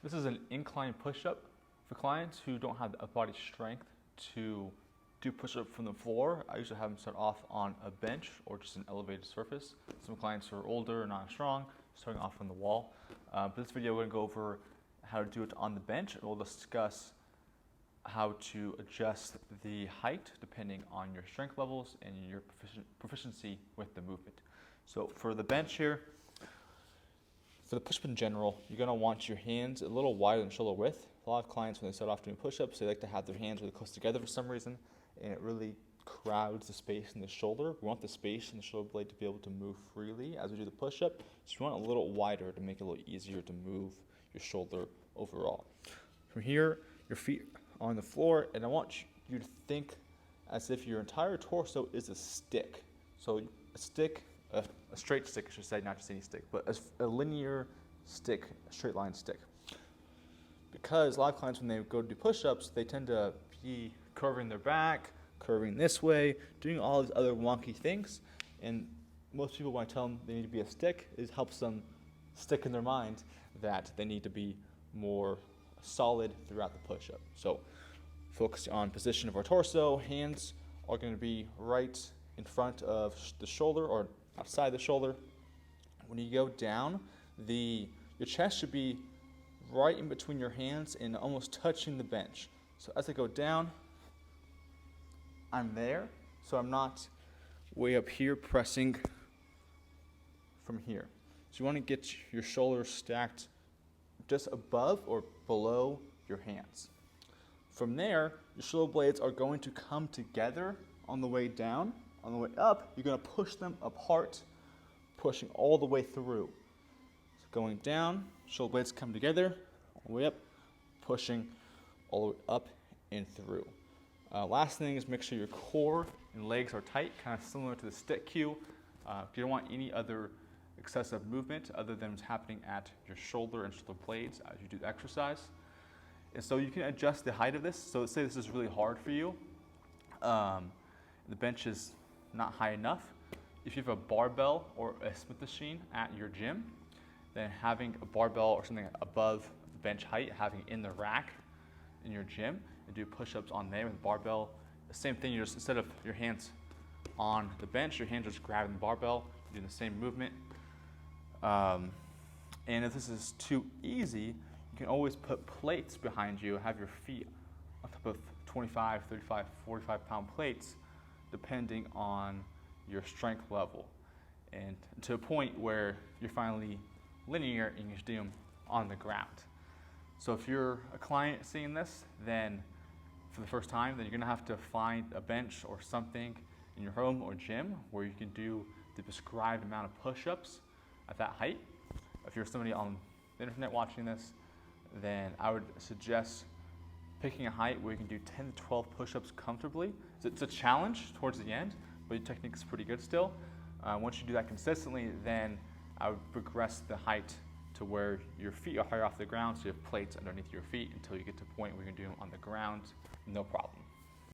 This is an incline push-up for clients who don't have the upper body strength to do push-up from the floor. I usually have them start off on a bench or just an elevated surface. Some clients are older and not strong, starting off on the wall. But this video we're going to go over how to do it on the bench, and we'll discuss how to adjust the height depending on your strength levels and your proficiency with the movement. So for the bench here, for the push-up in general, you're going to want your hands a little wider than shoulder width. A lot of clients, when they start off doing push-ups, they like to have their hands really close together for some reason, and it really crowds the space in the shoulder. We want the space in the shoulder blade to be able to move freely as we do the push-up, so you want it a little wider to make it a little easier to move your shoulder overall. From here, your feet on the floor, and I want you to think as if your entire torso is a stick. So a stick, a straight stick, I should say, not just any stick, but a linear stick, a straight line stick. Because a lot of clients, when they go to do push-ups, they tend to be curving their back, curving this way, doing all these other wonky things. And most people, when I tell them they need to be a stick, it helps them stick in their mind that they need to be more solid throughout the push-up. So focus on position of our torso. Hands are going to be right in front of the shoulder or outside the shoulder. When you go down, your chest should be right in between your hands and almost touching the bench. So as I go down, I'm there, so I'm not way up here pressing from here. So you want to get your shoulders stacked just above or below your hands. From there, your shoulder blades are going to come together on the way down. On the way up, you're going to push them apart, pushing all the way through. So going down, shoulder blades come together, all the way up, pushing all the way up and through. Last thing is make sure your core and legs are tight, kind of similar to the stick cue. You don't want any other excessive movement other than what's happening at your shoulder and shoulder blades as you do the exercise. And so you can adjust the height of this. So let's say this is really hard for you. The bench is not high enough. If you have a barbell or a Smith machine at your gym, then having a barbell or something above the bench height, having it in the rack in your gym, and do push-ups on there with a barbell. The same thing, you just, instead of your hands on the bench, your hands are just grabbing the barbell, doing the same movement. And if this is too easy, you can always put plates behind you, have your feet on top of 25, 35, 45 pound plates, depending on your strength level, and to a point where you're finally linear and you can do them on the ground. So if you're a client seeing this, then for the first time, then you're gonna have to find a bench or something in your home or gym where you can do the prescribed amount of push-ups at that height. If you're somebody on the internet watching this, then I would suggest picking a height where you can do 10 to 12 push-ups comfortably. It's a challenge towards the end, but your technique is pretty good still. Once you do that consistently, then I would progress the height to where your feet are higher off the ground, so you have plates underneath your feet until you get to a point where you can do them on the ground, no problem.